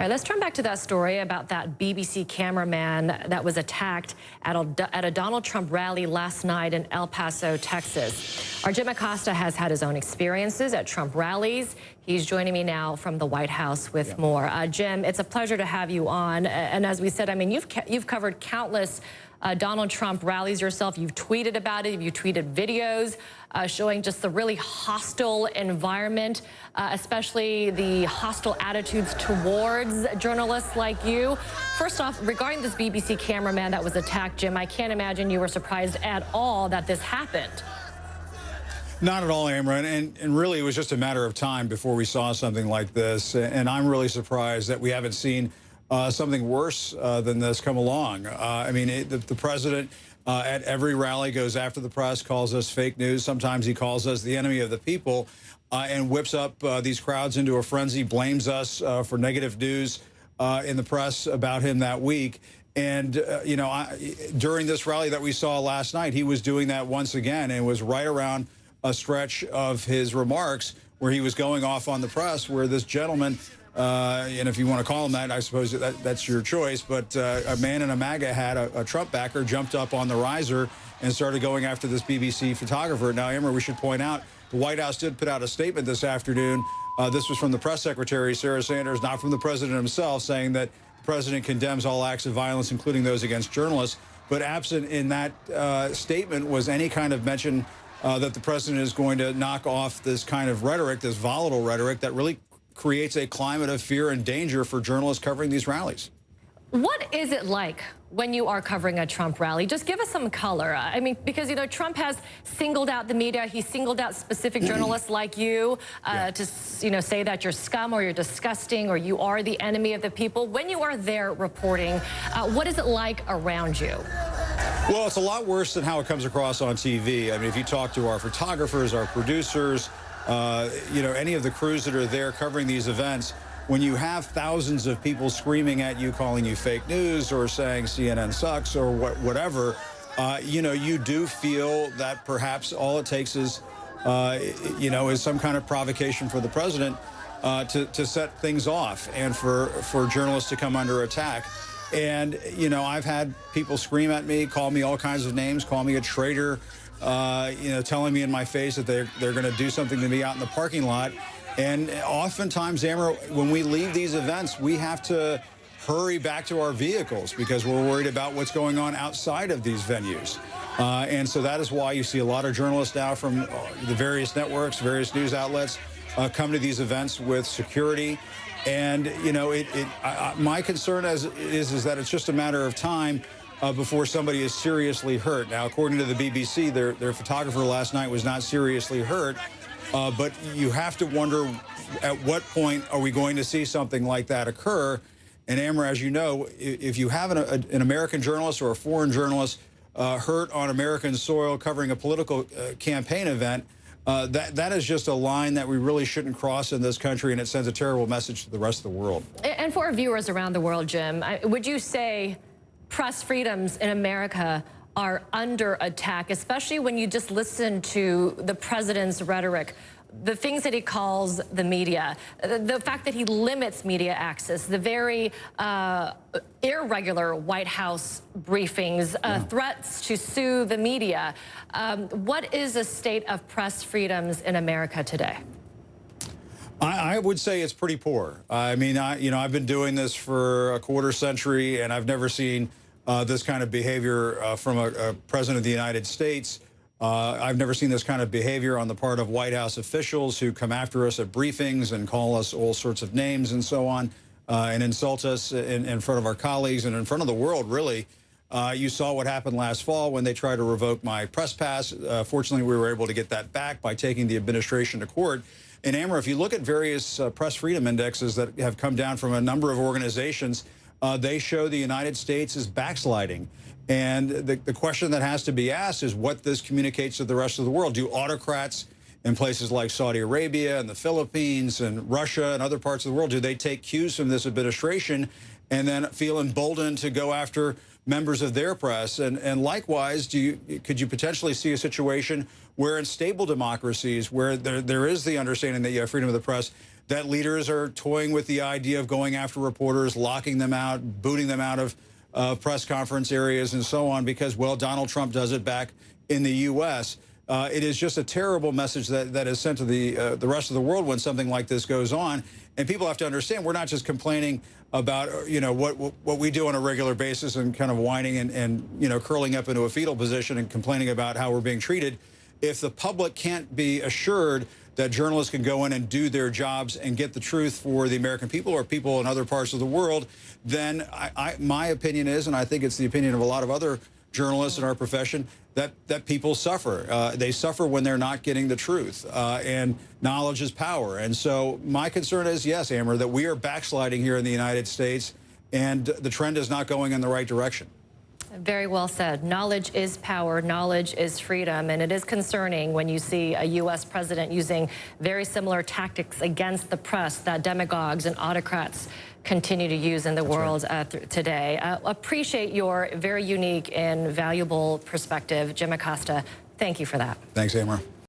All right, let's turn back to that story about that BBC cameraman that was attacked at a Donald Trump rally last night in El Paso, Texas. Our Jim Acosta has had his own experiences at Trump rallies. He's joining me now from the White House with more. Jim, it's a pleasure to have you on. And as we said, I mean, you've covered countless Donald Trump rallies yourself. You've tweeted about it. You've tweeted videos showing just the really hostile environment, especially the hostile attitudes towards journalists like you. First off, regarding this BBC cameraman that was attacked, Jim, I can't imagine you were surprised at all that this happened. Not at all, Amber, and really it was just a matter of time before we saw something like this. And I'm really surprised that we haven't seen something worse than this come along. I mean, the president at every rally goes after the press, calls us fake news. Sometimes he calls us the enemy of the people and whips up these crowds into a frenzy, blames us for negative news in the press about him that week. And, you know, during this rally that we saw last night, he was doing that once again, and it was right around a stretch of his remarks where he was going off on the press, where this gentleman, and if you want to call him that, I suppose that's your choice, but a man in a MAGA hat, a Trump backer, jumped up on the riser and started going after this BBC photographer. Now, Amber, we should point out, the White House did put out a statement this afternoon. This was from the press secretary, Sarah Sanders, not from the president himself, saying that the president condemns all acts of violence, including those against journalists. But absent in that statement was any kind of mention that the president is going to knock off this kind of rhetoric, this volatile rhetoric that really creates a climate of fear and danger for journalists covering these rallies. What is it like when you are covering a Trump rally? Just give us some color. I mean, because, you know, Trump has singled out the media. He singled out specific journalists like you to, you know, say that you're scum or you're disgusting or you are the enemy of the people. When you are there reporting, what is it like around you? Well, it's a lot worse than how it comes across on TV. I mean, if you talk to our photographers, our producers, you know, any of the crews that are there covering these events, when you have thousands of people screaming at you, calling you fake news or saying CNN sucks or whatever, you know, you do feel that perhaps all it takes is, you know, is some kind of provocation for the president to set things off and for journalists to come under attack. And, you know, I've had people scream at me, call me all kinds of names, call me a traitor, you know, telling me in my face that they're going to do something to me out in the parking lot. And oftentimes, Amber, when we leave these events, we have to hurry back to our vehicles because we're worried about what's going on outside of these venues. And so that is why you see a lot of journalists now from the various networks, various news outlets come to these events with security. And, you know, my concern is that it's just a matter of time before somebody is seriously hurt. Now, according to the BBC, their photographer last night was not seriously hurt. But you have to wonder at what point are we going to see something like that occur. And, Amber, as you know, if you have an American journalist or a foreign journalist hurt on American soil covering a political campaign event, that is just a line that we really shouldn't cross in this country, and it sends a terrible message to the rest of the world. And for our viewers around the world, Jim, would you say press freedoms in America are under attack, especially when you just listen to the president's rhetoric, the things that he calls the media, the fact that he limits media access, the very irregular White House briefings, threats to sue the media. What is the state of press freedoms in America today? I would say it's pretty poor. I mean, you know, I've been doing this for a quarter century, and I've never seen this kind of behavior from a president of the United States. I've never seen this kind of behavior on the part of White House officials who come after us at briefings and call us all sorts of names and so on, and insult us in front of our colleagues and in front of the world, really. You saw what happened last fall when they tried to revoke my press pass. Fortunately, we were able to get that back by taking the administration to court. And, Amber, if you look at various press freedom indexes that have come down from a number of organizations, they show the United States is backsliding. And the question that has to be asked is what this communicates to the rest of the world. Do autocrats in places like Saudi Arabia and the Philippines and Russia and other parts of the world, do they take cues from this administration and then feel emboldened to go after members of their press? And likewise, could you potentially see a situation where in stable democracies where there is the understanding that you have freedom of the press, that leaders are toying with the idea of going after reporters, locking them out, booting them out of press conference areas and so on because, well, Donald Trump does it back in the U.S. It is just a terrible message that is sent to the rest of the world when something like this goes on. And people have to understand we're not just complaining about, what we do on a regular basis and kind of whining and curling up into a fetal position and complaining about how we're being treated. If the public can't be assured that journalists can go in and do their jobs and get the truth for the American people or people in other parts of the world, then my opinion is, and I think it's the opinion of a lot of other journalists in our profession, that people suffer. They suffer when they're not getting the truth, and knowledge is power. And so my concern is, yes, Amber, that we are backsliding here in the United States, and the trend is not going in the right direction. Very well said. Knowledge is power. Knowledge is freedom. And it is concerning when you see a U.S. president using very similar tactics against the press that demagogues and autocrats continue to use in the world today. Appreciate your very unique and valuable perspective, Jim Acosta. Thank you for that. Thanks, Amber.